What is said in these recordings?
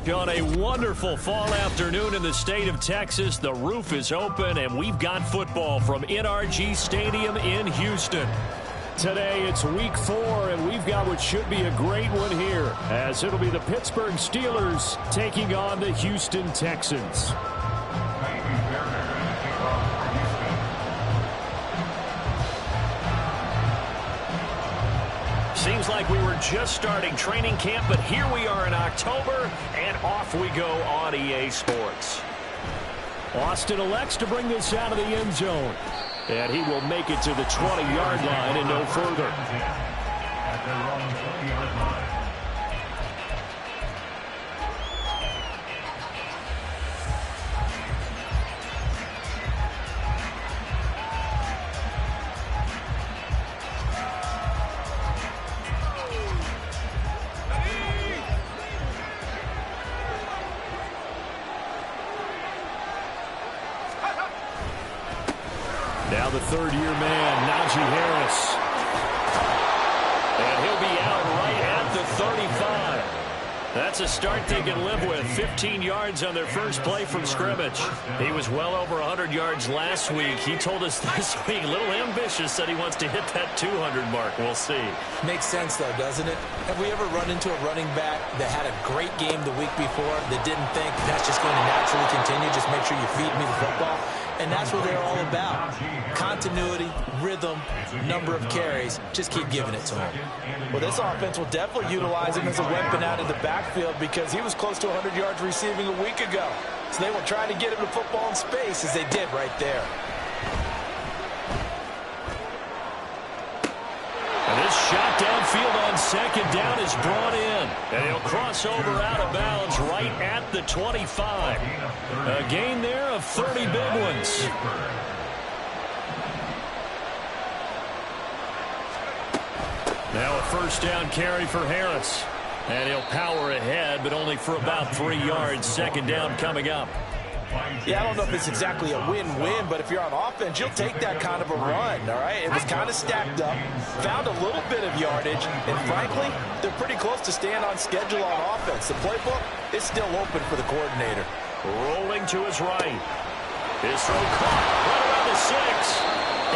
On a wonderful fall afternoon in the state of Texas, the roof is open, and we've got football from NRG Stadium in Houston. Today, it's week 4, and we've got what should be a great one here, as it'll be the Pittsburgh Steelers taking on the Houston Texans. Seems like we were just starting training camp, but here we are in October, and off we go on EA Sports. Austin elects to bring this out of the end zone, and he will make it to the 20-yard line and no further. Now the third-year man, Najee Harris. And he'll be out right at the 35. That's a start they can live with. 15 yards on their first play from scrimmage. He was well over 100 yards last week. He told us this week, a little ambitious, said he wants to hit that 200 mark. We'll see. Makes sense, though, doesn't it? Have we ever run into a running back that had a great game the week before that didn't think that's just going to naturally continue? Just make sure you feed me the football. And that's what they're all about. Continuity, rhythm, number of carries. Just keep giving it to him. Well, this offense will definitely utilize him as a weapon out of the backfield because he was close to 100 yards receiving a week ago. So they will try to get him the football in space as they did right there. And this shot downfield on second down is brought in. And he'll cross over out of bounds right at the 25. A gain there of 30 big ones. Now a first down carry for Harris. And he'll power ahead, but only for about 3 yards. Second down coming up. Yeah, I don't know if it's exactly a win-win, but if you're on offense, you'll take that kind of a run, all right? It was kind of stacked up, found a little bit of yardage, and frankly, they're pretty close to staying on schedule on offense. The playbook is still open for the coordinator. Rolling to his right. His throw caught right around the 6.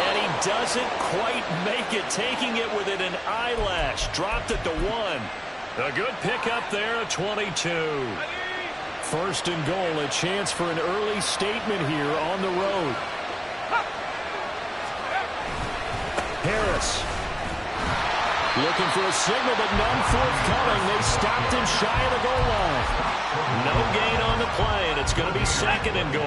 And he doesn't quite make it, taking it within an eyelash. Dropped at the 1. A good pickup there at 22. First and goal, a chance for an early statement here on the road. Harris. Looking for a signal, but none forthcoming. They stopped him shy of the goal line. No gain on the play, and it's going to be second and goal.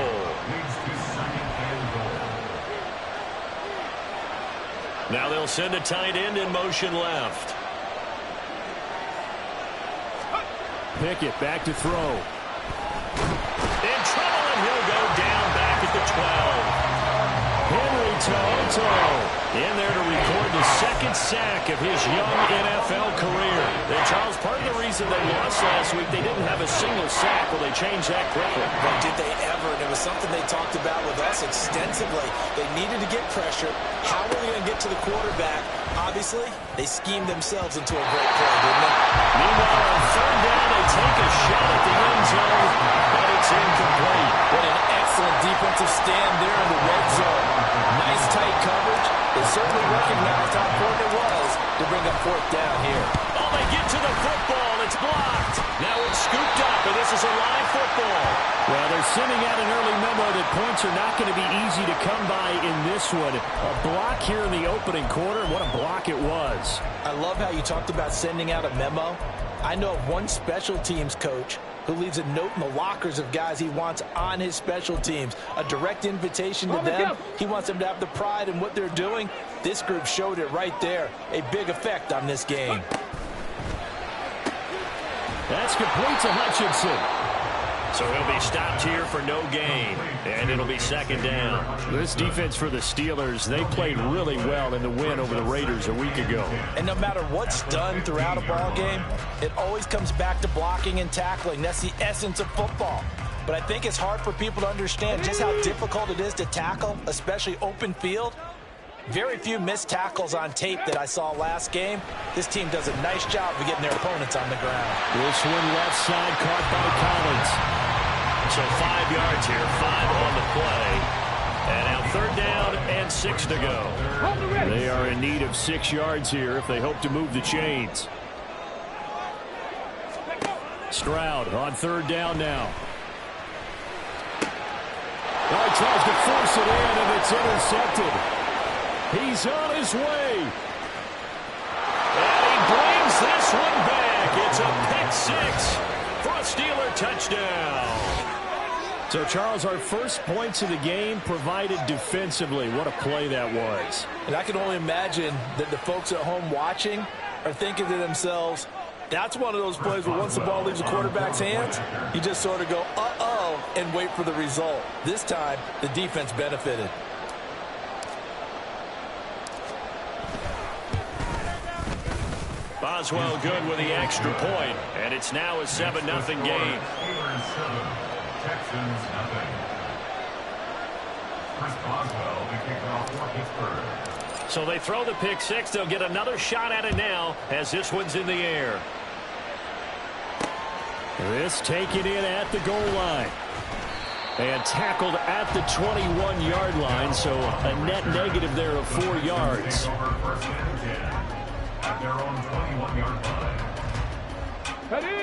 Now they'll send a tight end in motion left. Pickett back to throw. In trouble, and he'll go down back at the 12. Henry Toto in there to record the second sack of his young NFL career. And Charles, part of the reason they lost last week, they didn't have a single sack. Well, they changed that quickly. But did they ever? And it was something they talked about with us extensively. They needed to get pressure. How were they going to get to the quarterback? Obviously, they schemed themselves into a great play, didn't they? Meanwhile, on third down, they take a shot at the end zone, but it's incomplete. What an excellent defensive stand there in the red zone. Nice tight coverage. They certainly recognized how important it was to bring up fourth down here. Oh, they get to the football. It's blocked. Now it's scooped up, and this is a live football. Well, they're sending out an early memo that points are not going to be easy to come by in this one. A block here in the opening quarter. What a block it was. I love how you talked about sending out a memo. I know of one special teams coach who leaves a note in the lockers of guys he wants on his special teams. A direct invitation to them. He wants them to have the pride in what they're doing. This group showed it right there. A big effect on this game. That's complete to Hutchinson. So he'll be stopped here for no gain, and it'll be second down. This defense for the Steelers, they played really well in the win over the Raiders a week ago. And no matter what's done throughout a ball game, it always comes back to blocking and tackling. That's the essence of football. But I think it's hard for people to understand just how difficult it is to tackle, especially open field. Very few missed tackles on tape that I saw last game. This team does a nice job of getting their opponents on the ground. This one left side caught by Collins. So 5 yards here, 5 on the play. And now third down and 6 to go. They are in need of 6 yards here if they hope to move the chains. Stroud on third down now. Oh, tries to force it in, and it's intercepted. He's on his way. And he brings this one back. It's a pick 6 for a Steeler touchdown. So, Charles, our first points of the game provided defensively. What a play that was. And I can only imagine that the folks at home watching are thinking to themselves, that's one of those plays where once the ball leaves the quarterback's hands, you just sort of go, uh-oh, and wait for the result. This time, the defense benefited. Boswell good with the extra point, and it's now a 7-0 game. Texans nothing. Chris Boswell, the kickoff for Pittsburgh. So they throw the pick 6. They'll get another shot at it now as this one's in the air. This taken in at the goal line. And tackled at the 21-yard line, so a net negative there of 4 yards. At their own 21-yard line.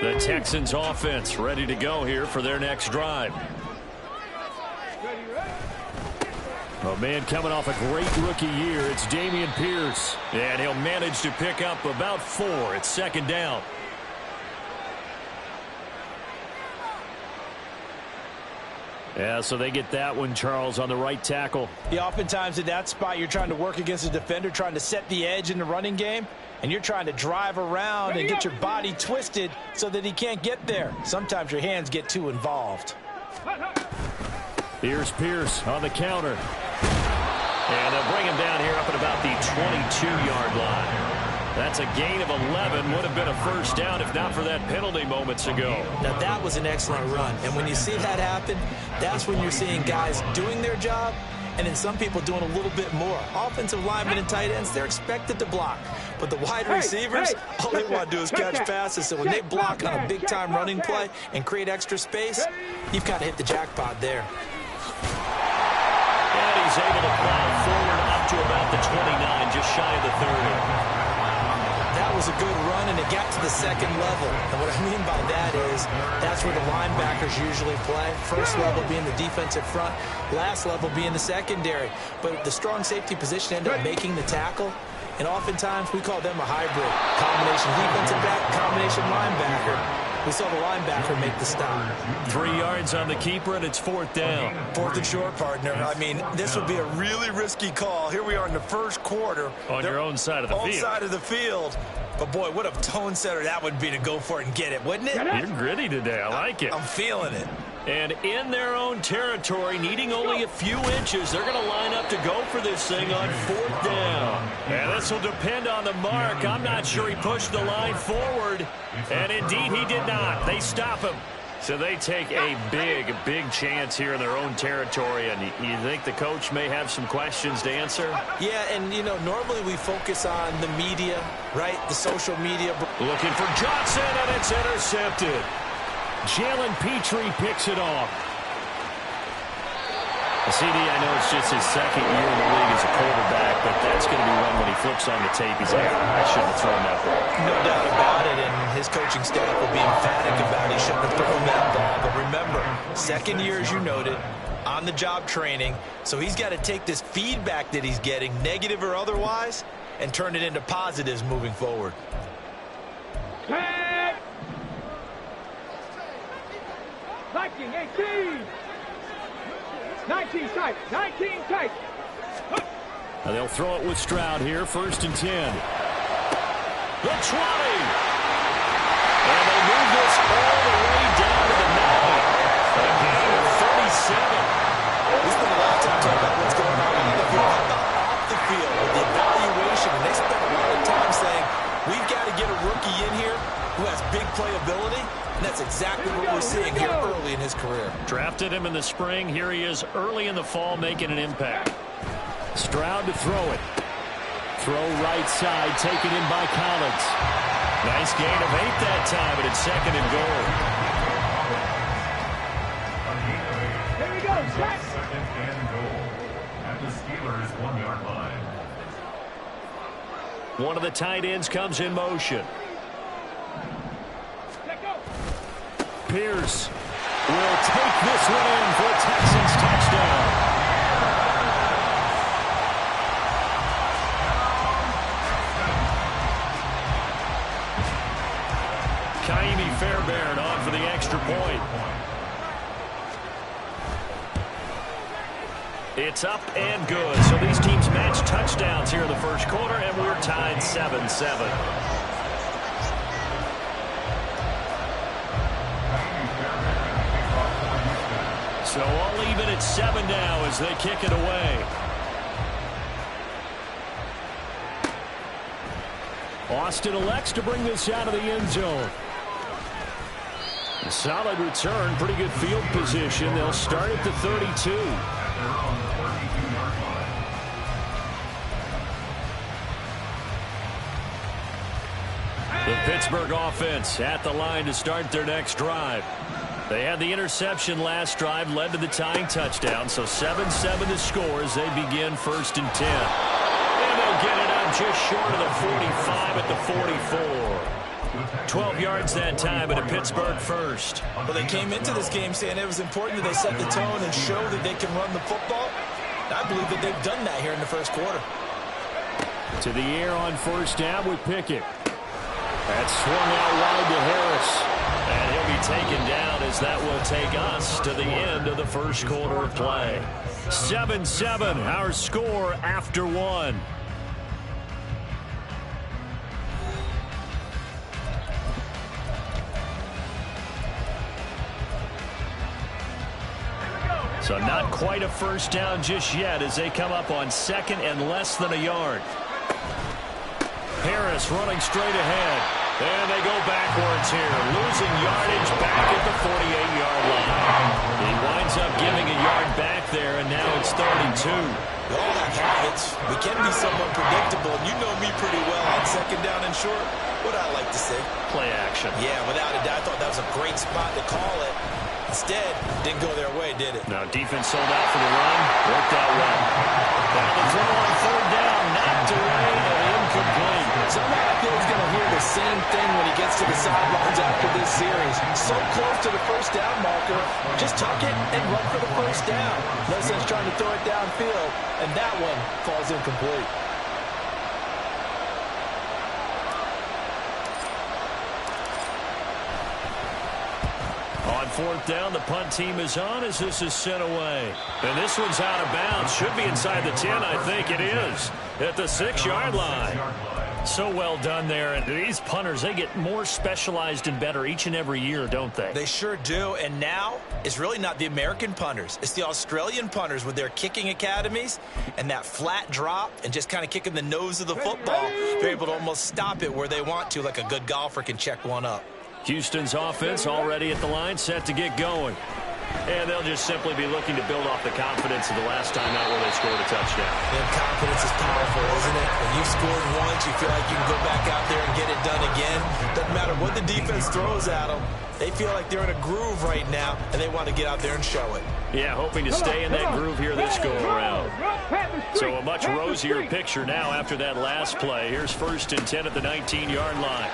The Texans offense ready to go here for their next drive. A man coming off a great rookie year. It's Dameon Pierce. And he'll manage to pick up about 4. It's second down. Yeah, so they get that one, Charles, on the right tackle. Yeah, oftentimes in that spot, you're trying to work against a defender, trying to set the edge in the running game, and you're trying to drive around and get your body twisted so that he can't get there. Sometimes your hands get too involved. Here's Pierce on the counter. And they'll bring him down here up at about the 22-yard line. That's a gain of 11. Would have been a first down if not for that penalty moments ago. Now, that was an excellent run. And when you see that happen, that's when you're seeing guys doing their job and then some people doing a little bit more. Offensive linemen and tight ends, they're expected to block. But the wide receivers, all they want to do is catch passes. So when they block on a big-time running play and create extra space, you've got to hit the jackpot there. And he's able to plow forward up to about the 29, just shy of the 30. That was a good run, and it got to the second level. And what I mean by that is that's where the linebackers usually play. First level being the defensive front, last level being the secondary. But the strong safety position ended up making the tackle, and oftentimes we call them a hybrid. Combination defensive back, combination linebacker. We saw the linebacker make the stop. 3 yards on the keeper, and it's fourth down. Fourth and short, partner. I mean, this would be a really risky call. Here we are in the first quarter. On your own side of the field. Own side of the field. But, boy, what a tone setter that would be to go for it and get it, wouldn't it? You're gritty today. I like it. I'm feeling it. And in their own territory, needing only a few inches, they're going to line up to go for this thing on fourth down. And this will depend on the mark. I'm not sure he pushed the line forward. And indeed, he did not. They stop him. So they take a big chance here in their own territory. And you think the coach may have some questions to answer? Yeah, and, you know, normally we focus on the media, right? The social media. Looking for Johnson, and it's intercepted. Jalen Petrie picks it off. CD, I know it's just his second year in the league as a quarterback, but that's going to be one when he flips on the tape. He's like, I shouldn't have thrown that ball. No doubt about it, and his coaching staff will be emphatic about he shouldn't have thrown that ball. But remember, second year, as you noted, on-the-job training, so he's got to take this feedback that he's getting, negative or otherwise, and turn it into positives moving forward. 18. 19 tight. 19 tight. Now they'll throw it with Stroud here. First and 10. The 20. And they move this all the way down to the 9. We spend a lot of time talking about what's going on on the field. How about off the field with the evaluation? And they spend a lot of time saying, we've got to get a rookie in here who has big playability. And that's exactly what we're seeing here early in his career. Drafted him in the spring. Here he is early in the fall making an impact. Stroud to throw it. Throw right side, taken in by Collins. Nice gain of 8 that time, but it's 2nd and goal. Here we go, set. 2nd and goal at the Steelers' 1-yard line. One of the tight ends comes in motion. Pierce will take this one in for a Texans touchdown. Kaimi Fairbairn on for the extra point. It's up and good. So these teams match touchdowns here in the first quarter, and we're tied 7-7. So all even at 7 now as they kick it away. Austin elects to bring this out of the end zone. A solid return, pretty good field position. They'll start at the 32. The Pittsburgh offense at the line to start their next drive. They had the interception last drive, led to the tying touchdown, so 7-7 the score as they begin 1st and 10. And they'll get it up just short of the 45 at the 44. 12 yards that time, but a Pittsburgh first. Well, they came into this game saying it was important that they set the tone and show that they can run the football. I believe that they've done that here in the first quarter. To the air on 1st down with Pickett. That's swung out wide to Harris. And he'll be taken down as that will take us to the end of the first quarter of play. 7-7, our score after 1. So not quite a first down just yet as they come up on 2nd and less than a yard. Harris running straight ahead. And they go backwards here, losing yardage back at the 48-yard line. He winds up giving a yard back there, and now it's 32. We all have habits. We can be somewhat predictable, and you know me pretty well on 2nd down and short. What I like to say? Play action. Yeah, without a doubt, I thought that was a great spot to call it. Instead, didn't go their way, did it? Now defense sold out for the run. Worked out well. Now the throw on 3rd down, knocked away and incomplete. Somehow I feel he's going to hear the same thing when he gets to the sidelines after this series. So close to the 1st down marker. Just tuck it and run for the 1st down. No sense trying to throw it downfield. And that one falls incomplete. On 4th down, the punt team is on as this is sent away. And this one's out of bounds. Should be inside the 10, I think it is. At the 6-yard line. So well done there. And these punters, they get more specialized and better each and every year, don't they? They sure do. And now, it's really not the American punters. It's the Australian punters with their kicking academies and that flat drop and just kind of kicking the nose of the football. They're able to almost stop it where they want to, like a good golfer can check one up. Houston's offense already at the line, set to get going. And they'll just simply be looking to build off the confidence of the last time out where they scored a touchdown. And confidence is powerful, isn't it? When you've scored once, you feel like you can go back out there and get it done again. Doesn't matter what the defense throws at them. They feel like they're in a groove right now, and they want to get out there and show it. Yeah, hoping to stay in that groove here this go-around. So a much rosier picture now after that last play. Here's 1st and 10 at the 19-yard line.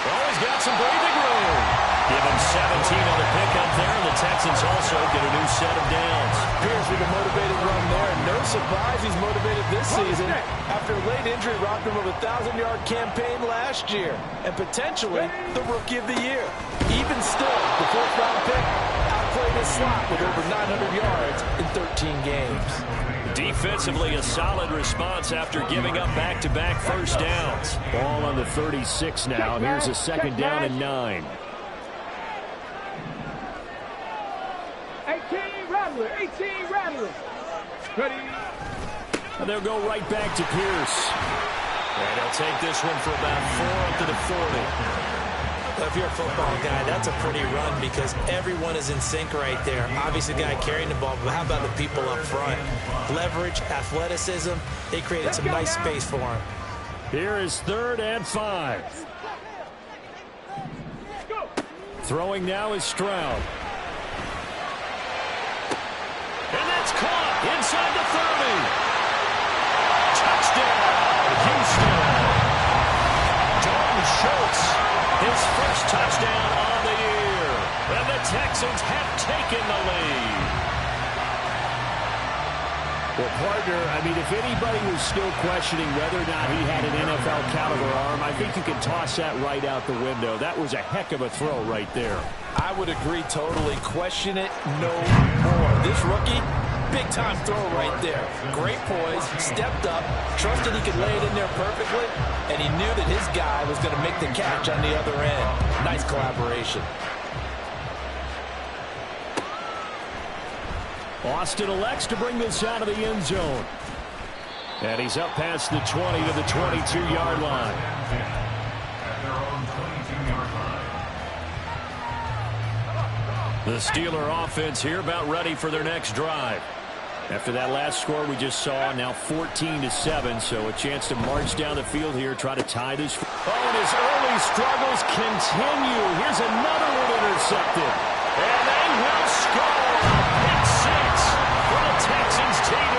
Oh, he's got some breathing room. Give him 17 on the pickup there, and the Texans also get a new set of downs. Pierce with a motivated run there. No surprise he's motivated this season after a late injury robbed him of a 1,000-yard campaign last year and potentially the Rookie of the Year. Even still, the 4th-round pick outplayed his slot with over 900 yards in 13 games. Defensively, a solid response after giving up back-to-back first downs. Ball on the 36 now. Here's a 2nd down and 9. And they'll go right back to Pierce. And he'll take this one for about 4 up to the 40. Well, if you're a football guy, that's a pretty run because everyone is in sync right there. Obviously, the guy carrying the ball, but how about the people up front? Leverage, athleticism, they created some nice space for him. Here is 3rd and 5. Throwing now is Stroud. And that's caught inside the 30. Touchdown, Houston. Dalton Schultz, his first touchdown on the year. And the Texans have taken the lead. Well, partner, I mean, if anybody was still questioning whether or not he had an NFL caliber arm, I think you can toss that right out the window. That was a heck of a throw right there. I would agree totally. Question it no more. This rookie, big-time throw right there. Great poise, stepped up, trusted he could lay it in there perfectly, and he knew that his guy was going to make the catch on the other end. Nice collaboration. Austin elects to bring this out of the end zone. And he's up past the 20 to the 22-yard line. The Steeler offense here about ready for their next drive. After that last score we just saw, now 14-7, so a chance to march down the field here, try to tie this. Oh, and his early struggles continue. Here's another one intercepted. And they will score. Pick 6 for the Texans TD.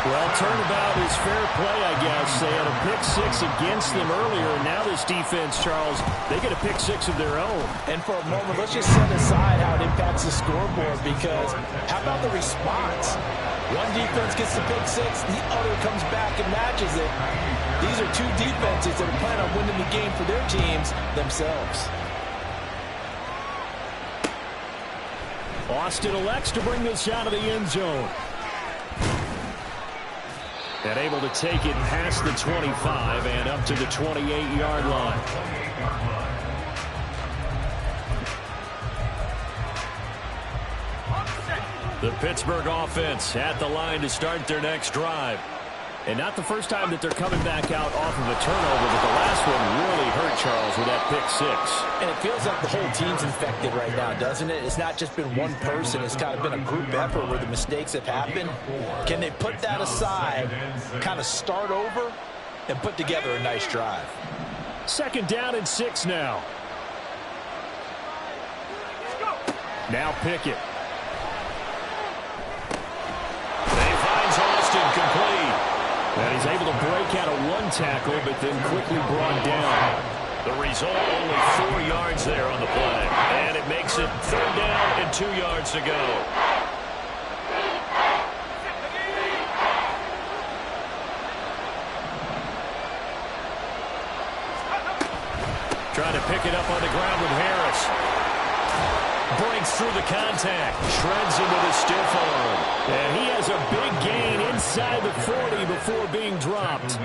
Well, turnabout is fair play, I guess. They had a pick 6 against them earlier, and now this defense, Charles, they get a pick 6 of their own. And for a moment, let's just set aside how it impacts the scoreboard, because how about the response? One defense gets the pick 6, the other comes back and matches it. These are two defenses that are planning on winning the game for their teams themselves. Austin elects to bring this out of the end zone. And able to take it past the 25 and up to the 28-yard line. The Pittsburgh offense at the line to start their next drive. And not the first time that they're coming back out off of a turnover, but the last one really hurt, Charles, with that pick 6. And it feels like the whole team's infected right now, doesn't it? It's not just been one person. It's kind of been a group effort where the mistakes have happened. Can they put that aside, kind of start over, and put together a nice drive? 2nd down and 6 now. Now Pickett. He finds Austin complete. And he's able to break out of one tackle, but then quickly brought down. The result, only 4 yards there on the play. And it makes it 3rd down and 2 yards to go. Trying to pick it up on the ground with Harris. Breaks through the contact. Shreds him with a stiff arm. And he has a big gain inside the 40 before being dropped.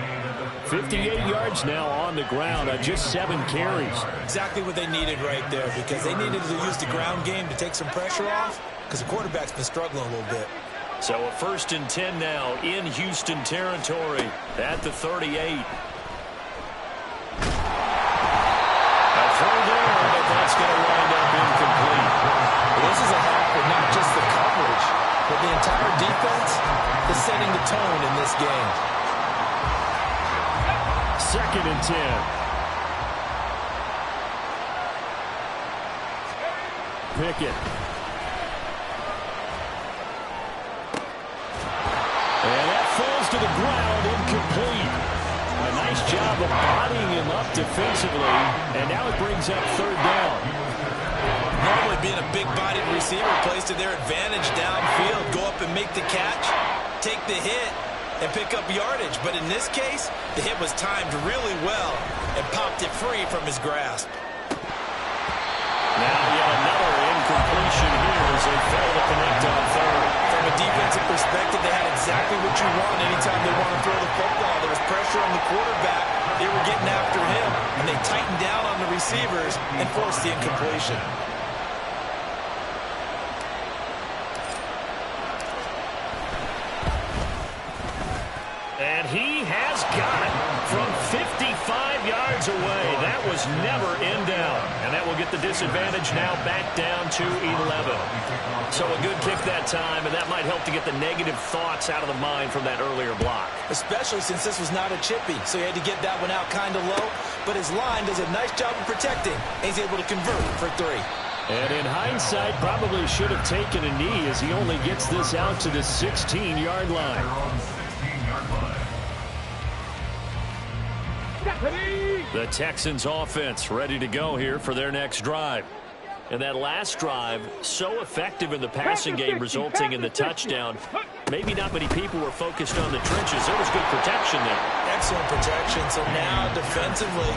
58 yards now on the ground on just 7 carries. Exactly what they needed right there, because they needed to use the ground game to take some pressure off, because the quarterback's been struggling a little bit. So a 1st and 10 now in Houston territory at the 38. That's going to wind up incomplete. Well, this is a half with not just the coverage, but the entire defense is setting the tone in this game. 2nd and 10. Pickett. And that falls to the ground, incomplete. A nice job of bodying him up defensively, and now it brings up 3rd down. Normally being a big-bodied receiver plays to their advantage downfield. Go up and make the catch, take the hit, and pick up yardage. But in this case, the hit was timed really well and popped it free from his grasp. Now yet another incompletion here as they fail to connect on 3rd. From a defensive perspective, they had exactly what you want anytime they want to throw the football. There was pressure on the quarterback. They were getting after him, and they tightened down on the receivers and forced the incompletion. And he has got it from 55 yards away. That was never in doubt. And that will get the disadvantage now back down to 11. So a good kick that time, and that might help to get the negative thoughts out of the mind from that earlier block. Especially since this was not a chippy, so he had to get that one out kind of low. But his line does a nice job of protecting, and he's able to convert for 3. And in hindsight, probably should have taken a knee as he only gets this out to the 16-yard line. The Texans offense ready to go here for their next drive. And that last drive, so effective in the passing game, resulting in the touchdown. Maybe not many people were focused on the trenches. There was good protection there. Excellent protection. So now, defensively,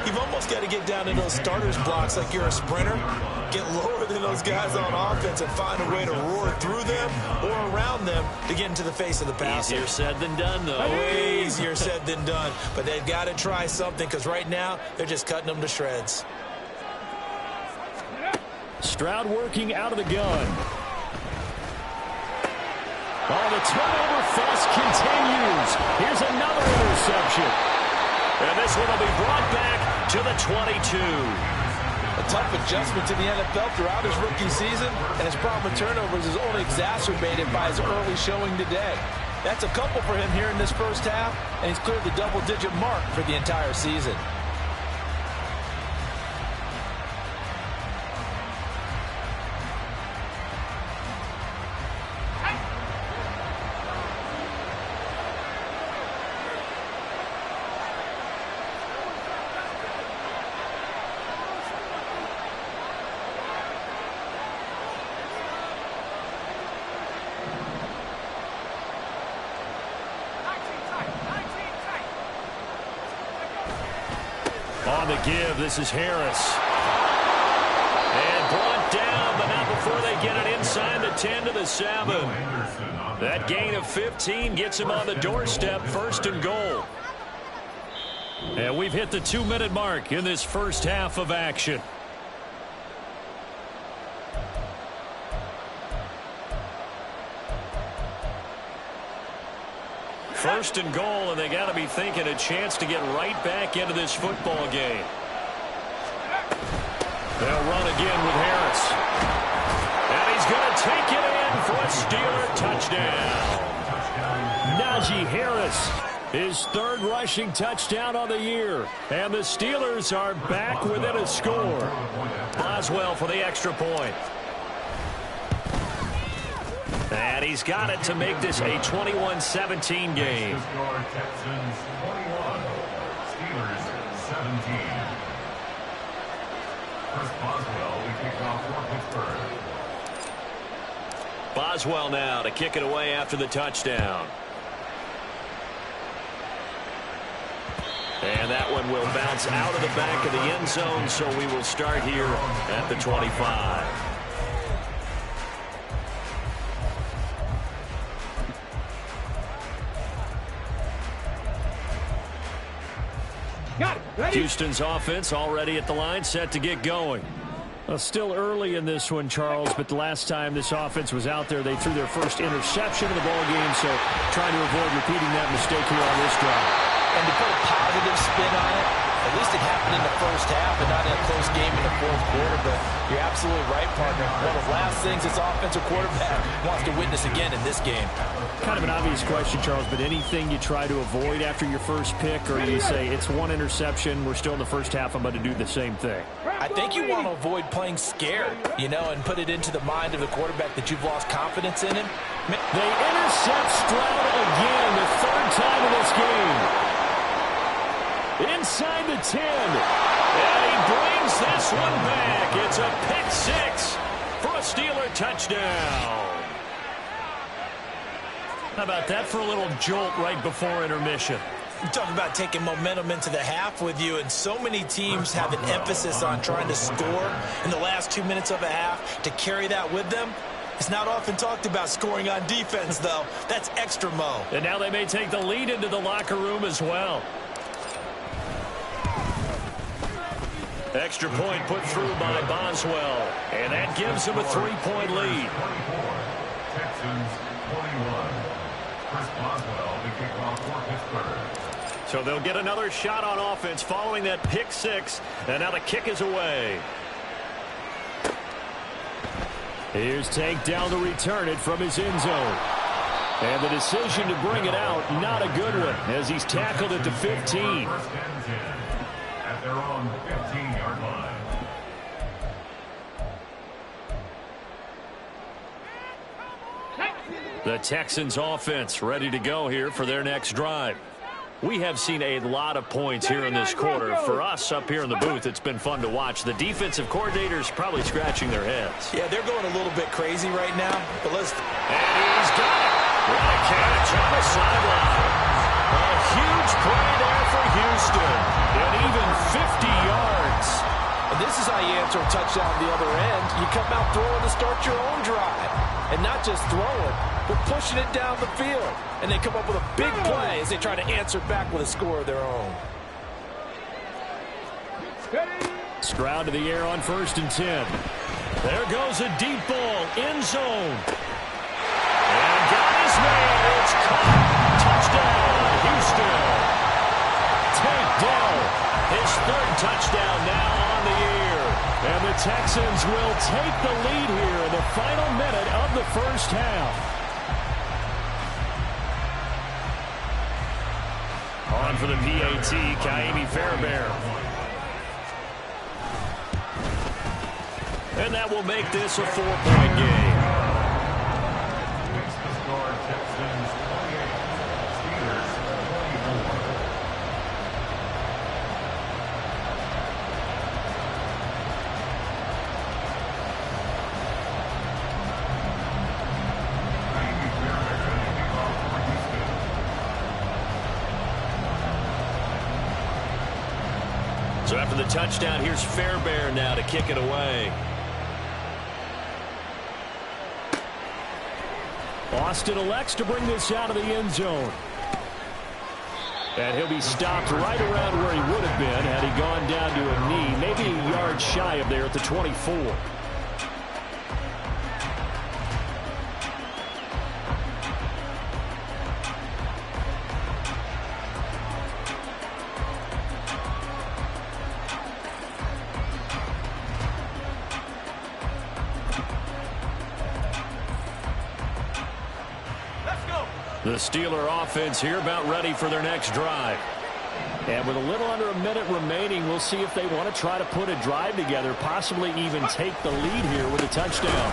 you've almost got to get down to those starters blocks like you're a sprinter. Get lower than those guys on offense and find a way to roar through them or around them to get into the face of the passer. Easier said than done, though. Way easier said than done. But they've got to try something because right now, they're just cutting them to shreds. Stroud working out of the gun. Oh, the turnover fuss continues. Here's another interception. And this one will be brought back to the 22. A tough adjustment to the NFL throughout his rookie season, and his problem with turnovers is only exacerbated by his early showing today. That's a couple for him here in this first half, and he's cleared the double-digit mark for the entire season. On the give, this is Harris. And brought down, but not before they get it inside the 10 to the 7. That gain of 15 gets him on the doorstep, 1st and goal. And we've hit the 2-minute mark in this first half of action. First and goal, and they got to be thinking a chance to get right back into this football game. They'll run again with Harris. And he's going to take it in for a Steeler touchdown. Najee Harris, his 3rd rushing touchdown on the year. And the Steelers are back within a score. Boswell for the extra point. And he's got it to make this a 21-17 game. Texans 21, Steelers 17. Chris Boswell will kick off for Pittsburgh. Boswell now to kick it away after the touchdown. And that one will bounce out of the back of the end zone, so we will start here at the 25. Houston's offense already at the line, set to get going. Well, still early in this one, Charles, but the last time this offense was out there, they threw their first interception of the ball game, so trying to avoid repeating that mistake here on this drive. And to put a positive spin on it, at least it happened in the first half and not in a close game in the 4th quarter, but you're absolutely right, partner. One of the last things this offensive quarterback wants to witness again in this game. Kind of an obvious question, Charles, but anything you try to avoid after your first pick, or you say it's one interception, we're still in the first half, I'm going to do the same thing? I think you want to avoid playing scared, you know, and put it into the mind of the quarterback that you've lost confidence in him. They intercept Stroud again, the 3rd time in this game. Inside the 10. And he brings this one back. It's a pick 6 for a Steeler touchdown. How about that for a little jolt right before intermission? You talk about taking momentum into the half with you, and so many teams have an emphasis on trying to score in the last 2 minutes of a half to carry that with them. It's not often talked about scoring on defense, though. That's extra mo. And now they may take the lead into the locker room as well. Extra point put through by Boswell, and that gives him a 3-point lead. Texans 21, Chris Boswell, the kickoff for Pittsburgh. So they'll get another shot on offense following that pick six. And now the kick is away. Here's Tank down to return it from his end zone. And the decision to bring it out, not a good one, as he's tackled at the 15. First and 10 at their own 15-yard line. The Texans offense ready to go here for their next drive. We have seen a lot of points here in this quarter. For us up here in the booth, it's been fun to watch. The defensive coordinators probably scratching their heads. Yeah, they're going a little bit crazy right now, but let's... And he's got it. What a catch on the sideline. A huge play there for Houston. And even 50 yards. And this is how you answer a touchdown the other end. You come out throwing to start your own drive. And not just throwing, but pushing it down the field. And they come up with a big play as they try to answer back with a score of their own. Stroud to the air on 1st and 10. There goes a deep ball, end zone. And got his man. It's caught. Touchdown, Houston. Tank Dell, his 3rd touchdown now on the year. And the Texans will take the lead here in the final minute of the first half. On for the PAT, Kaimi Fairbairn. And that will make this a 4-point game. Makes the score Texans 28, Steelers 24. So after the touchdown, here's Fairbairn now to kick it away. Austin elects to bring this out of the end zone. And he'll be stopped right around where he would have been had he gone down to a knee, maybe a yard shy of there at the 24. The Steeler offense here about ready for their next drive. And with a little under a minute remaining, we'll see if they want to try to put a drive together, possibly even take the lead here with a touchdown.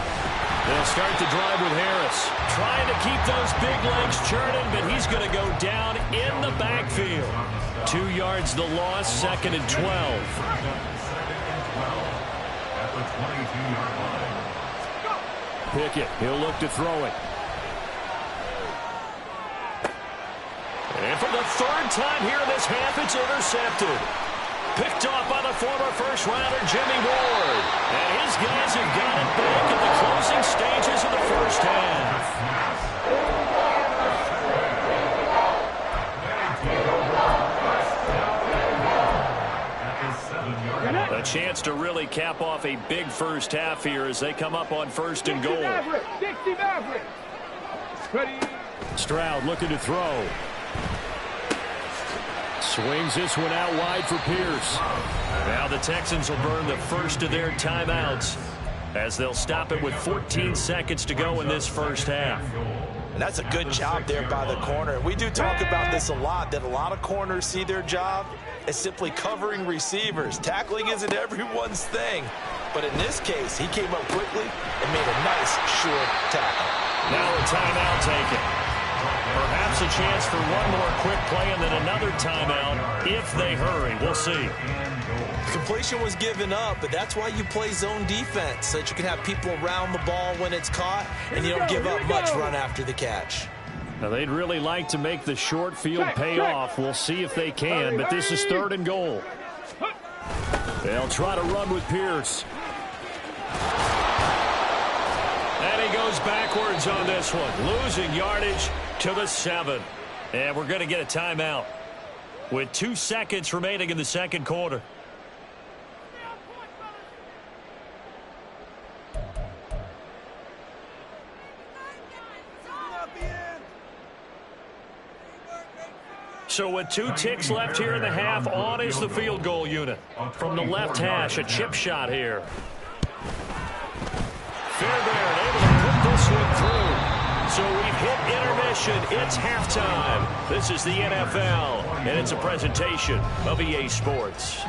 They'll start the drive with Harris. Trying to keep those big legs churning, but he's going to go down in the backfield. 2 yards the loss, 2nd and 12. At the 22-yard line. Pickett, he'll look to throw it. And for the 3rd time here in this half, it's intercepted. Picked off by the former first-rounder Jimmy Ward. And his guys have got it back in the closing stages of the first half. A chance to really cap off a big first half here as they come up on 1st and goal. Stroud looking to throw. Swings this one out wide for Pierce. Now the Texans will burn the first of their timeouts as they'll stop it with 14 seconds to go in this first half. And that's a good job there by the corner. We do talk about this a lot, that a lot of corners see their job as simply covering receivers. Tackling isn't everyone's thing. But in this case, he came up quickly and made a nice, short tackle. Now a timeout taken. Perhaps a chance for one more quick play and then another timeout if they hurry. We'll see. Completion was given up, but that's why you play zone defense, so that you can have people around the ball when it's caught, and you don't give up much run after the catch. Now, they'd really like to make the short field pay off. We'll see if they can, but this is 3rd and goal. They'll try to run with Pierce. And he goes backwards on this one, losing yardage to the 7. And we're going to get a timeout with 2 seconds remaining in the second quarter. So with 2 ticks left here in the half, on is the field goal unit. From the left hash, a chip shot here. Fairbairn able to put this one through. So we've hit intermission. It's halftime. This is the NFL, and it's a presentation of EA Sports.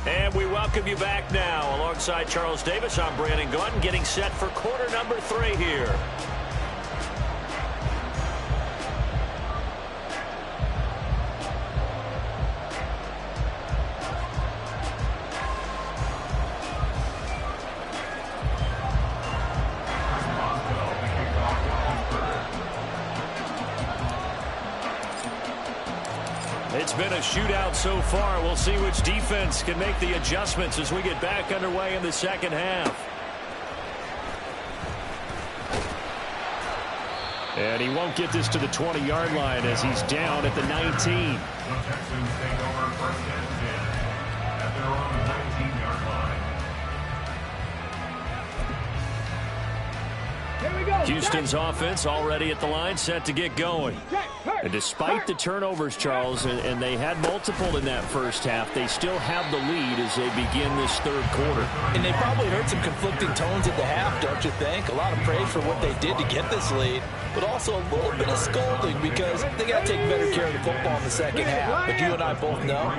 And we welcome you back now. Alongside Charles Davis, I'm Brandon Gaudin, getting set for quarter number 3 here. It's been a shootout so far. We'll see which defense can make the adjustments as we get back underway in the second half. And he won't get this to the 20-yard line as he's down at the 19. The Texans take over first and 10 at their own 19-yard line. Here we go. Houston's offense already at the line, set to get going. And despite the turnovers, Charles, and they had multiple in that first half, they still have the lead as they begin this third quarter. And they probably heard some conflicting tones at the half, don't you think? A lot of praise for what they did to get this lead, but also a little bit of scolding because they got to take better care of the football in the second half. But you and I both know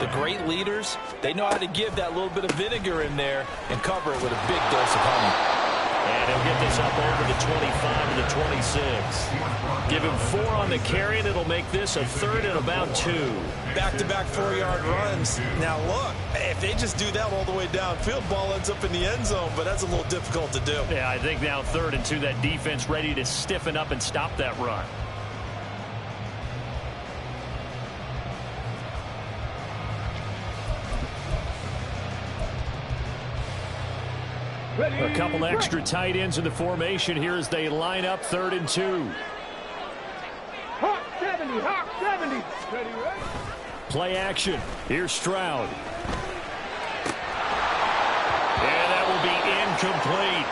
the great leaders, they know how to give that little bit of vinegar in there and cover it with a big dose of honey. And he'll get this up over the 25 to the 26. Give him 4 on the carry, and it'll make this a 3rd and about 2. Back-to-back 4-yard runs. Now, look, if they just do that all the way downfield, ball ends up in the end zone, but that's a little difficult to do. Yeah, I think now 3rd and 2, that defense ready to stiffen up and stop that run. A couple extra tight ends in the formation here as they line up 3rd and 2. Hawk 70, Hawk 70. Ready, ready. Play action. Here's Stroud. And that will be incomplete.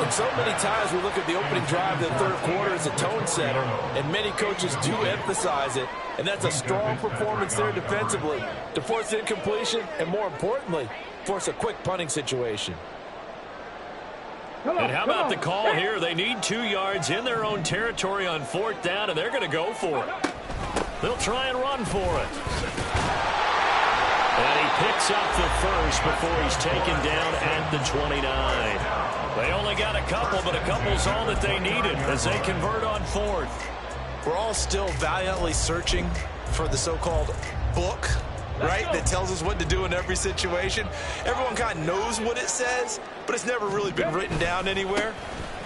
And so many times we look at the opening drive of the third quarter as a tone setter, and many coaches do emphasize it. And that's a strong performance there defensively to force incompletion and, more importantly, force a quick punting situation. And how about the call here? They need 2 yards in their own territory on 4th down, and they're going to go for it. They'll try and run for it. And he picks up the first before he's taken down at the 29. They only got a couple, but a couple's all that they needed as they convert on 4th. We're all still valiantly searching for the so-called book, right, that tells us what to do in every situation. Everyone kind of knows what it says, but it's never really been written down anywhere.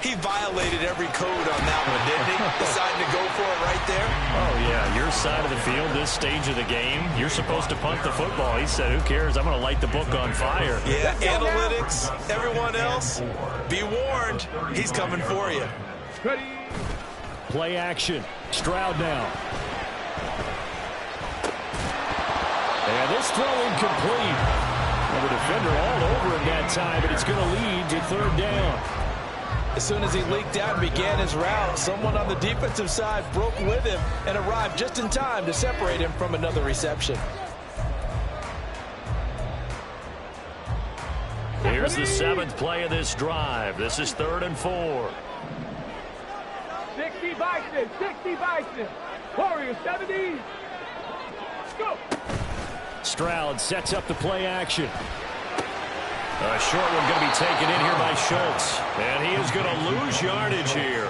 He violated every code on that one, didn't he? Deciding to go for it right there. Oh, yeah, your side of the field, this stage of the game, you're supposed to punt the football. He said, who cares? I'm going to light the book on fire. Yeah, analytics, everyone else, be warned, he's coming for you. Ready. Play action. Stroud now. And this throw incomplete. Well, the defender all over him that time, but it's going to lead to 3rd down. As soon as he leaked out and began his route, someone on the defensive side broke with him and arrived just in time to separate him from another reception. Here's the 7th play of this drive. This is 3rd and 4. 60 Bison, 60 Bison. Warriors 70. Let's go. Stroud sets up the play action. A short one going to be taken in here by Schultz. And he is going to lose yardage here.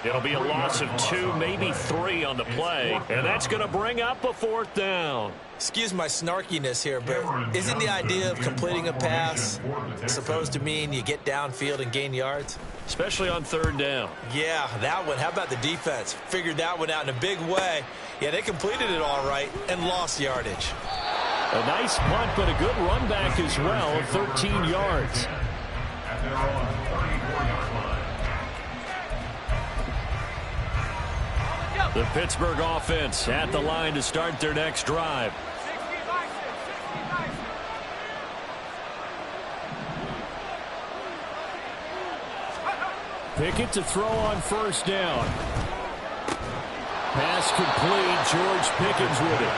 It'll be a loss of 2, maybe 3 on the play. And that's going to bring up a 4th down. Excuse my snarkiness here, but isn't the idea of completing a pass supposed to mean you get downfield and gain yards? especially on third down. Yeah, that one. How about the defense? Figured that one out in a big way. Yeah, they completed it all right and lost yardage. A nice punt, but a good run back as well, 13 yards. At their own 34-yard line. The Pittsburgh offense at the line to start their next drive. Pickett to throw on first down. Pass complete. George Pickens with it.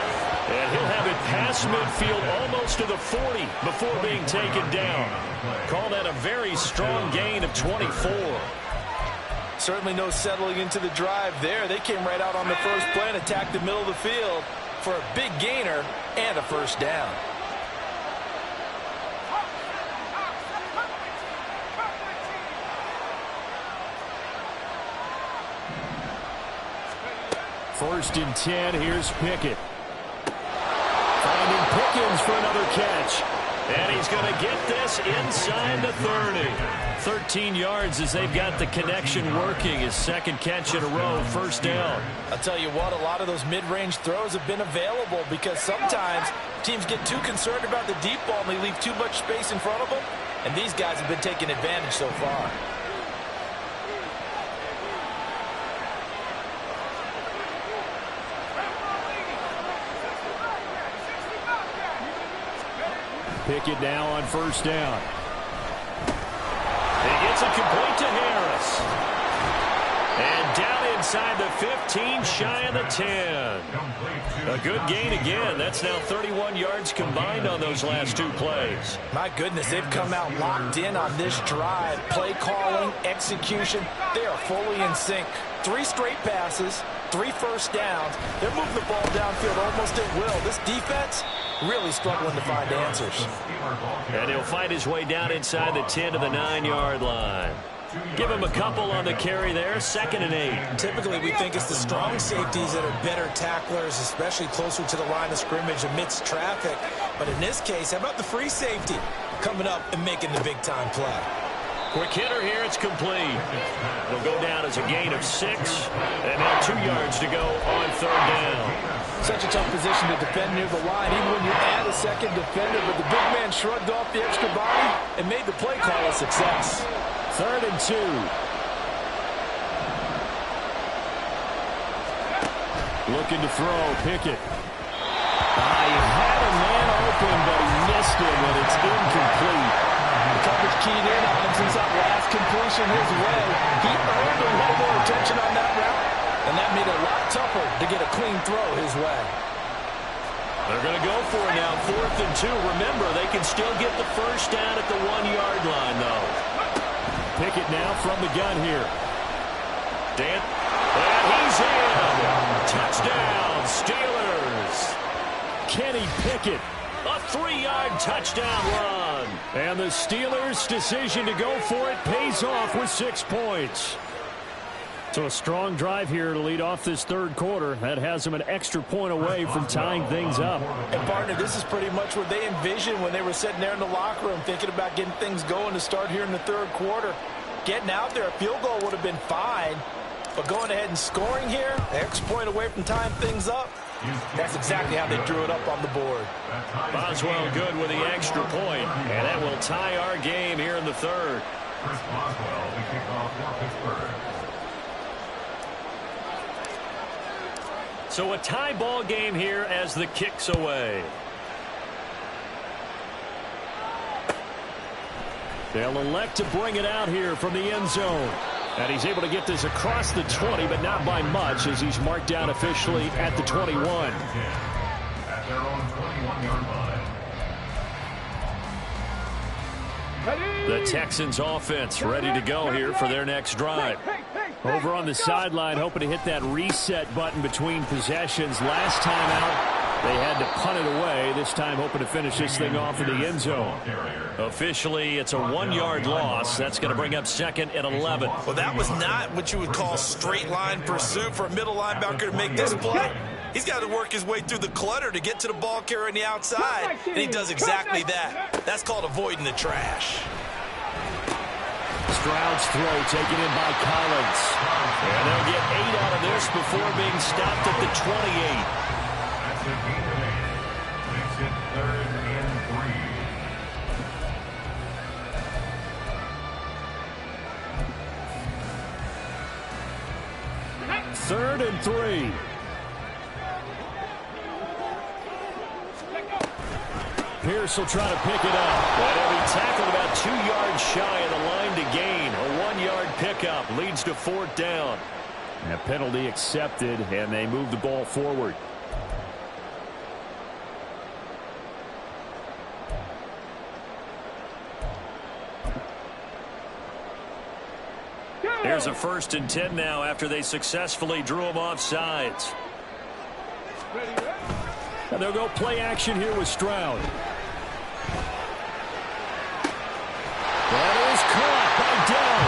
And he'll have it past midfield almost to the 40 before being taken down. Call that a very strong gain of 24. Certainly no settling into the drive there. They came right out on the first play and attacked the middle of the field for a big gainer and a first down. First and 10, here's Pickett. Finding Pickens for another catch. And he's going to get this inside the 30. 13 yards as they've got the connection working. His second catch in a row, first down. I'll tell you what, a lot of those mid-range throws have been available because sometimes teams get too concerned about the deep ball and they leave too much space in front of them. And these guys have been taking advantage so far. Pickett now on first down. He gets it complete to Harris. And down inside the 15, shy of the 10. A good gain again. That's now 31 yards combined on those last two plays. My goodness, they've come out locked in on this drive. Play calling, execution, they are fully in sync. 3 straight passes, 3 first downs. They're moving the ball downfield almost at will. This defense really struggling to find answers. And he'll fight his way down inside the 10 to the 9-yard line. Give him a couple on the carry there, 2nd and 8. Typically, we think it's the strong safeties that are better tacklers, especially closer to the line of scrimmage amidst traffic. But in this case, how about the free safety coming up and making the big-time play? Quick hitter here, it's complete. It'll go down as a gain of 6, and now 2 yards to go on third down. Such a tough position to defend near the line, even when you add a second defender, but the big man shrugged off the extra body and made the play call a success. 3rd and 2. Looking to throw, Pickett. He had a man open, but he missed him, and it's incomplete. The coverage keyed in on him since that last completion his way. He earned a little more attention on that route, and that made it a lot tougher to get a clean throw his way. They're going to go for it now, 4th and 2. Remember, they can still get the first down at the 1-yard line, though. Pickett now from the gun here. And he's in. Touchdown, Steelers. Kenny Pickett, a 3-yard touchdown run. And the Steelers' decision to go for it pays off with 6 points. So a strong drive here to lead off this third quarter. That has them an extra point away from tying things up. And, partner, this is pretty much what they envisioned when they were sitting there in the locker room thinking about getting things going to start here in the third quarter. Getting out there, a field goal would have been fine. But going ahead and scoring here, an extra point away from tying things up, that's exactly how they drew it up on the board. Boswell good with the extra point, and that will tie our game here in the third. Chris Boswell, the kickoff for Pittsburgh. So a tie ball game here as the kick's away. They'll elect to bring it out here from the end zone. And he's able to get this across the 20, but not by much as he's marked down officially at the 21. At their own 21-yard line. The Texans offense ready to go here for their next drive. Over on the sideline, hoping to hit that reset button between possessions. Last time out, they had to punt it away. This time hoping to finish this thing off in the end zone. Officially, it's a 1-yard loss. That's going to bring up 2nd and 11. Well, that was not what you would call straight line pursuit for a middle linebacker to make this play. He's got to work his way through the clutter to get to the ball carrier on the outside, and he does exactly that. That's called avoiding the trash. Stroud's throw taken in by Collins. And they'll get 8 out of this before being stopped at the 28. That's a gain of 8. Makes it 3rd and 3. 3rd and 3. Pierce will try to pick it up. But he'll be tackled about 2 yards shy of the line to gain. A 1-yard pickup leads to 4th down. And a penalty accepted, and they move the ball forward. Here's a 1st and 10 now after they successfully drew him off sides. And they'll go play action here with Stroud. That is caught by Dell.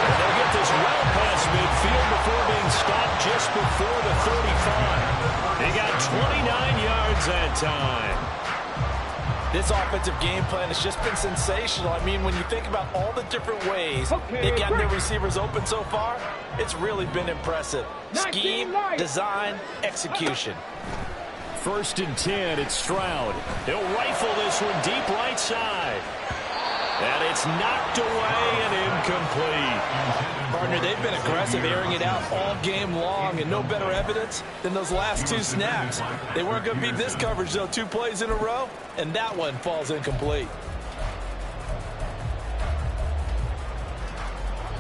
And they'll get this well past midfield before being stopped just before the 35. They got 29 yards that time. This offensive game plan has just been sensational. I mean, when you think about all the different ways they've gotten their receivers open so far, it's really been impressive. Scheme, design, execution. 1st and 10, it's Stroud. He'll rifle this one deep right side. And it's knocked away and incomplete. Partner, they've been aggressive, airing it out all game long, and no better evidence than those last 2 snaps. They weren't going to beat this coverage, though, 2 plays in a row, and that one falls incomplete.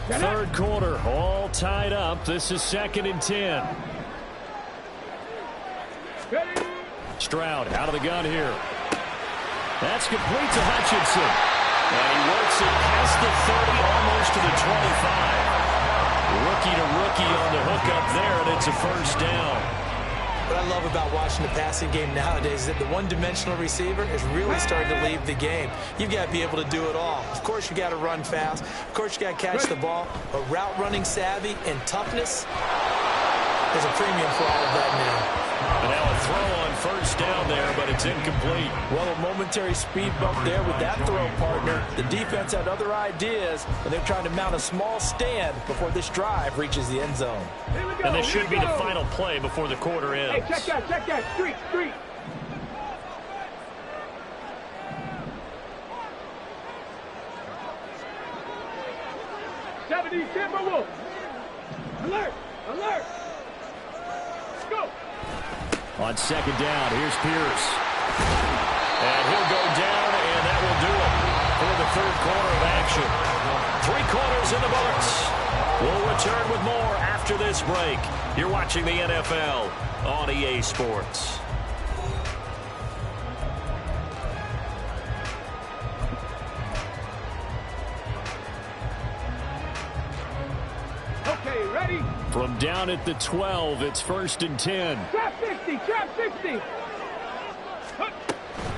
3rd quarter, all tied up. This is 2nd and 10. Stroud out of the gun here. That's complete to Hutchinson. And he works it past the 30, almost to the 25. Rookie to rookie on the hook up there, and it's a 1st down. What I love about watching the passing game nowadays is that the one-dimensional receiver is really starting to leave the game. You've got to be able to do it all. Of course, you got to run fast. Of course, you got to catch the ball. But route running savvy and toughness, there's a premium for all of that now. And now a throw on 1st down there, but it's incomplete. Well, a momentary speed bump there with that throw, partner. The defense had other ideas, and they're trying to mount a small stand before this drive reaches the end zone. And this should be the final play before the quarter ends. Hey, check that. Street. 70, Timberwolves. Alert. Go. On 2nd down, here's Pierce. And he'll go down, and that will do it for the 3rd quarter of action. 3 quarters in the books. We'll return with more after this break. You're watching the NFL on EA Sports. Okay, ready? From down at the 12, it's 1st and 10. Trap 60.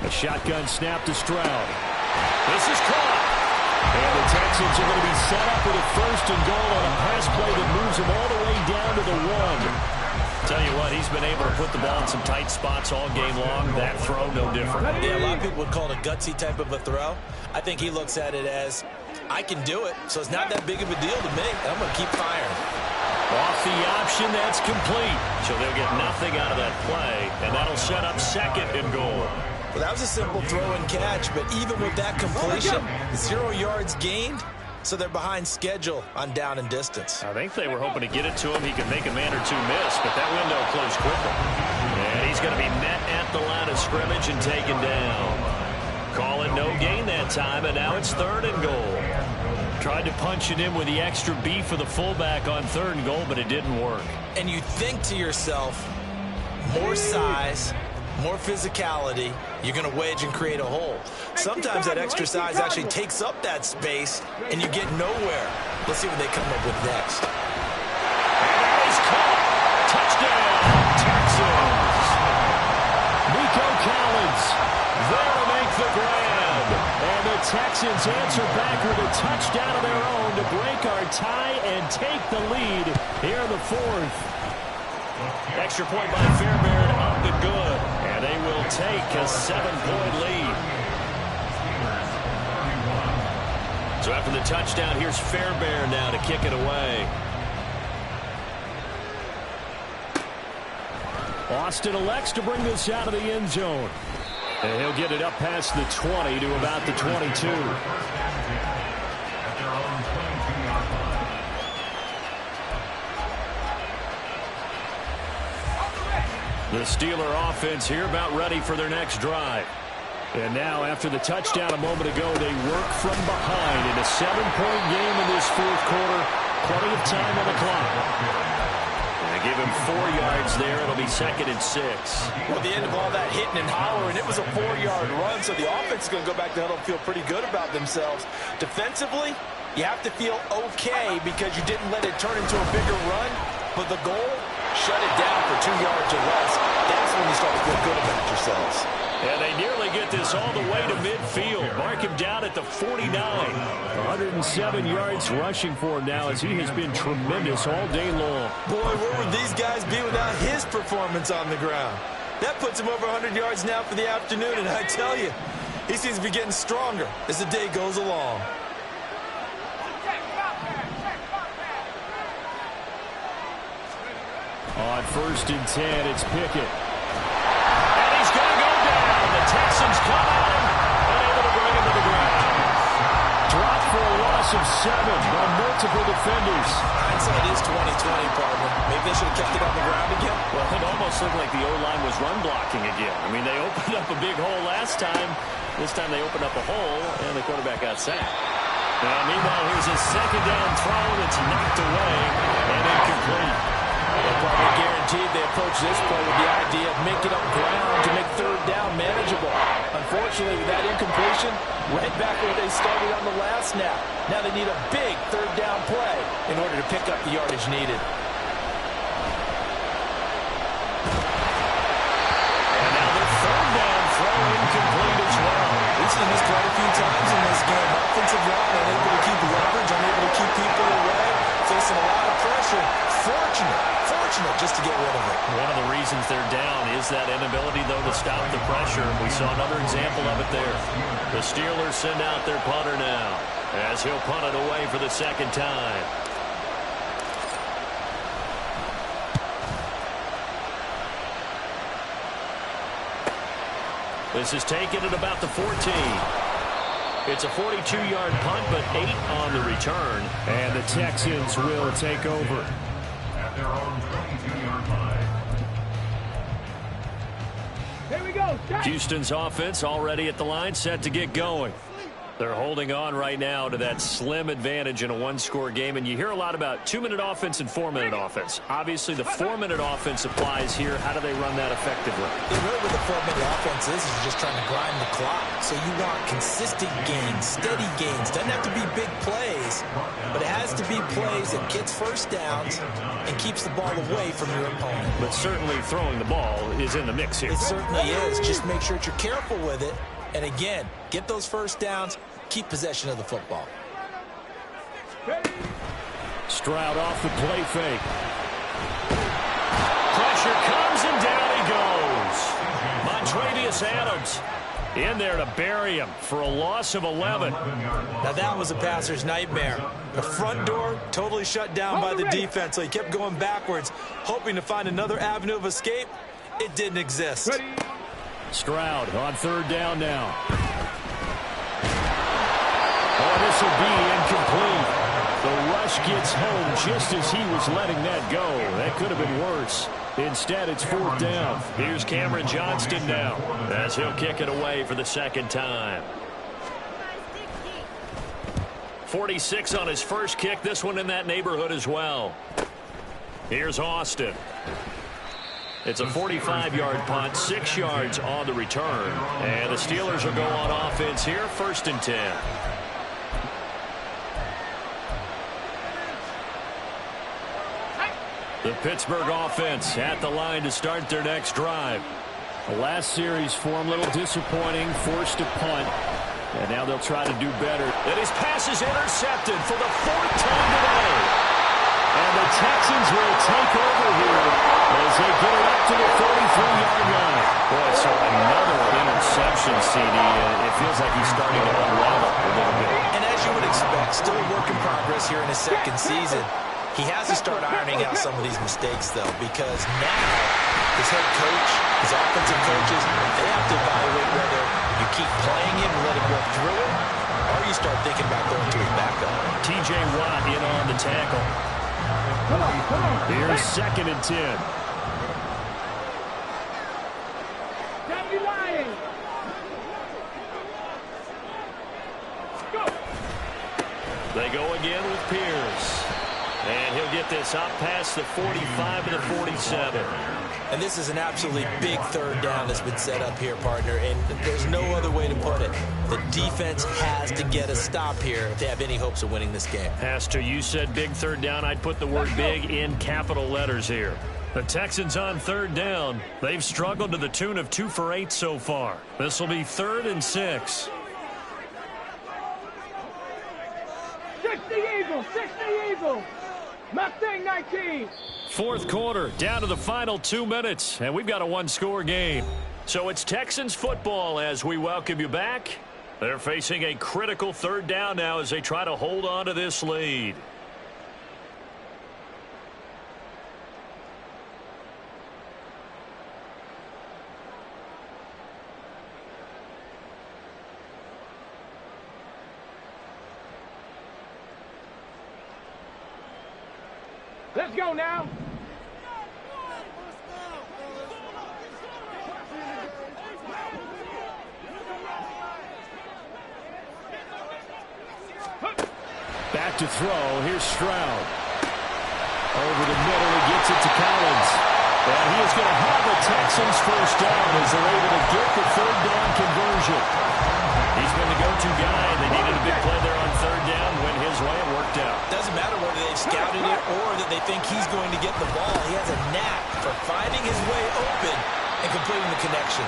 A shotgun snap to Stroud. This is caught. And the Texans are going to be set up with a 1st and goal on a pass play that moves them all the way down to the 1. Tell you what, he's been able to put the ball in some tight spots all game long. That throw, no different. Yeah, a lot of people would call it a gutsy type of a throw. I think he looks at it as, I can do it, so it's not that big of a deal to me. I'm going to keep firing. Off the option, that's complete. So they'll get nothing out of that play, and that'll set up 2nd and goal. Well, that was a simple throw and catch, but even with that completion, 0 yards gained, so they're behind schedule on down and distance. I think they were hoping to get it to him. He could make a man or 2 miss, but that window closed quickly. And he's going to be met at the line of scrimmage and taken down. Calling no gain that time, and now it's 3rd and goal. Tried to punch it in with the extra beef for the fullback on 3rd and goal, but it didn't work. And you think to yourself, more size, more physicality, you're going to wedge and create a hole. Sometimes that extra size actually takes up that space, and you get nowhere. Let's see what they come up with next. And that is caught. Touchdown, Texans. Nico Collins there to make the grab. And the Texans answer back with a touchdown of their own to break our tie and take the lead here in the 4th. Extra point by Fairbairn, up and good. And they will take a 7-point lead. So after the touchdown, here's Fairbairn now to kick it away. Austin elects to bring this out of the end zone. And he'll get it up past the 20 to about the 22. The Steeler offense here about ready for their next drive. And now, after the touchdown a moment ago, they work from behind in a 7-point game in this fourth quarter. Plenty of time on the clock. And give him 4 yards there. It'll be 2nd and 6. Well, the end of all that hitting and hollering, it was a 4-yard run, so the offense is going to go back to huddle and feel pretty good about themselves. Defensively, you have to feel okay because you didn't let it turn into a bigger run, but the goal, shut it down for 2 yards or less. That's when you start to feel good about yourselves. And they nearly get this all the way to midfield. Mark him down at the 49. 107 yards rushing for him now as he has been tremendous all day long. Boy, where would these guys be without his performance on the ground? That puts him over 100 yards now for the afternoon, and I tell you, he seems to be getting stronger as the day goes along. On 1st and 10, it's Pickett. And he's going to go down. The Texans come at him, unable to bring him to the ground. Dropped for a loss of 7 by multiple defenders. Hindsight is 20/20, partner. Maybe they should have kept it on the ground again. Well, it almost looked like the O-line was run blocking again. I mean, they opened up a big hole last time. This time they opened up a hole, and the quarterback got sacked. Now, meanwhile, here's a 2nd down throw that's knocked away and incomplete. They're probably guaranteed they approach this play with the idea of making up ground to make 3rd down manageable. Unfortunately, with that incompletion, right back where they started on the last snap. Now they need a big 3rd down play in order to pick up the yardage needed. And now the 3rd down throw incomplete as well. We've seen this quite a few times in this game. Offensive line unable to keep leverage, unable to keep people away, facing a lot of pressure. Fortunate just to get rid of it. One of the reasons they're down is that inability, though, to stop the pressure. We saw another example of it there. The Steelers send out their punter now as he'll punt it away for the 2nd time. This is taken at about the 14. It's a 42-yard punt, but 8 on the return. And the Texans will take over. At their own 22-yard line. Here we go. Houston's offense already at the line, set to get going. They're holding on right now to that slim advantage in a 1-score game, and you hear a lot about 2-minute offense and 4-minute offense. Obviously, the 4-minute offense applies here. How do they run that effectively? Really what the 4-minute offense is just trying to grind the clock. So you want consistent gains, steady gains. Doesn't have to be big plays, but it has to be plays that gets 1st downs and keeps the ball away from your opponent. But certainly throwing the ball is in the mix here. It certainly is. Just make sure that you're careful with it. And again, get those 1st downs. Keep possession of the football. Stroud off the play fake. Pressure comes and down he goes. Montravius Adams in there to bury him for a loss of 11. Now that was a passer's nightmare. The front door totally shut down by the defense, so he kept going backwards, hoping to find another avenue of escape. It didn't exist. Stroud on 3rd down now. Oh, this will be incomplete. The rush gets home just as he was letting that go. That could have been worse. Instead, it's 4th down. Here's Cameron Johnston now as he'll kick it away for the 2nd time. 46 on his first kick. This one in that neighborhood as well. Here's Austin. It's a 45-yard punt, 6 yards on the return. And the Steelers will go on offense here, 1st and 10. The Pittsburgh offense at the line to start their next drive. The last series for them, a little disappointing, forced to punt. And now they'll try to do better. And his pass is intercepted for the 4th time today. And the Texans will take over here as they get it up to the 33-yard line. Boy, so another interception, CD. It feels like he's starting to unravel. a little bit. And as you would expect, still a work in progress here in his second season. He has to start ironing out some of these mistakes, though, because now his head coach, his offensive coaches, they have to evaluate whether you keep playing him and let him work through it, or you start thinking about going to his backup. T.J. Watt in on the tackle. Here's 2nd and 10. They go again with Pierce. And he'll get this up past the 45 to the 47. And this is an absolutely big third down that's been set up here, partner, and there's no other way to put it. The defense has to get a stop here if they have any hopes of winning this game. Pastor, you said big third down. I'd put the word big in capital letters here. The Texans on third down. They've struggled to the tune of 2 for 8 so far. This will be 3rd and 6. 60 Eagles, 60 Eagles. Mustang 19. 4th quarter, down to the final 2 minutes, and we've got a one-score game. So it's Texans football as we welcome you back. They're facing a critical third down now as they try to hold on to this lead. Let's go now. Back to throw. Here's Stroud. Over the middle, he gets it to Collins. And he is going to have a Texans first down as they're able to get the third down conversion. He's been the go-to guy, and they needed a big play there on third down. Went his way, it worked out. Doesn't matter whether they've scouted it or that they think he's going to get the ball. He has a knack for finding his way open and completing the connection.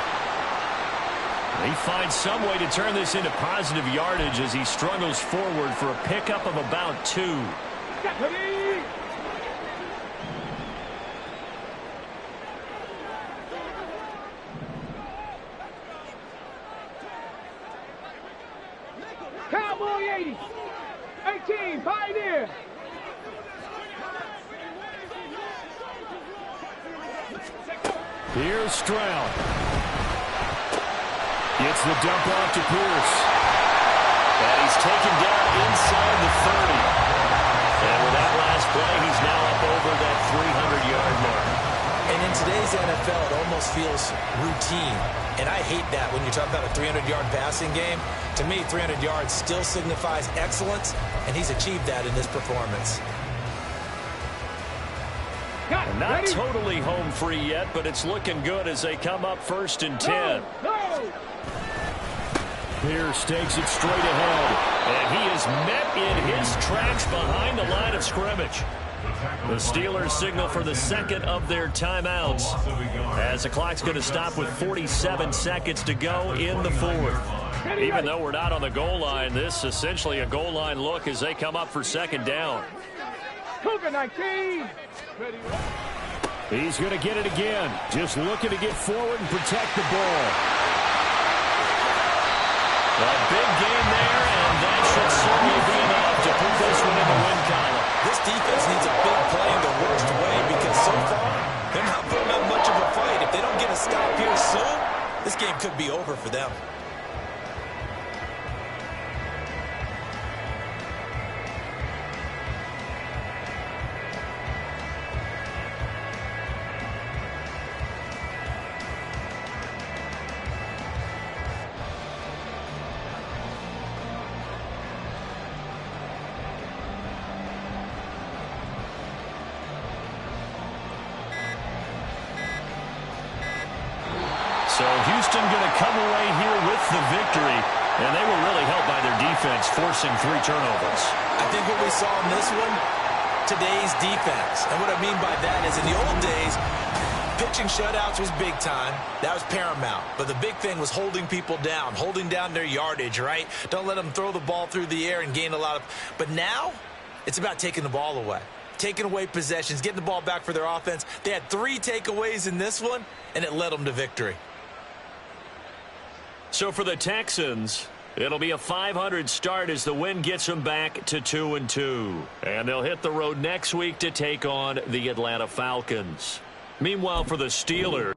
He finds some way to turn this into positive yardage as he struggles forward for a pickup of about 2. Cowboy 80. 18, Pioneer. Here's Stroud. Gets the dump off to Pierce. And he's taken down inside the 30. And with that last play, he's now up over that 300-yard mark. And in today's NFL, it almost feels routine. And I hate that when you talk about a 300-yard passing game. To me, 300 yards still signifies excellence, and he's achieved that in this performance. And not totally home free yet, but it's looking good as they come up 1st and 10. Pierce takes it straight ahead, and he is met in his tracks behind the line of scrimmage. The Steelers signal for the 2nd of their timeouts as the clock's going to stop with 47 seconds to go in the 4th. Even though we're not on the goal line, this is essentially a goal line look as they come up for 2nd down. Cougar 19. He's going to get it again, just looking to get forward and protect the ball. A big game there, and that should certainly be enough to put this one in the win column. This defense needs a big play in the worst way because so far, they're not putting up much of a fight. If they don't get a stop here soon, this game could be over for them. So Houston going to come away here with the victory, and they were really helped by their defense forcing 3 turnovers. I think what we saw in this one, today's defense. And what I mean by that is in the old days, pitching shutouts was big time. That was paramount. But the big thing was holding people down, holding down their yardage, right? Don't let them throw the ball through the air and gain a lot of... But now, it's about taking the ball away. Taking away possessions, getting the ball back for their offense. They had 3 takeaways in this one, and it led them to victory. So for the Texans, It'll be a .500 start as the win gets them back to 2-2. And they'll hit the road next week to take on the Atlanta Falcons. Meanwhile, for the Steelers,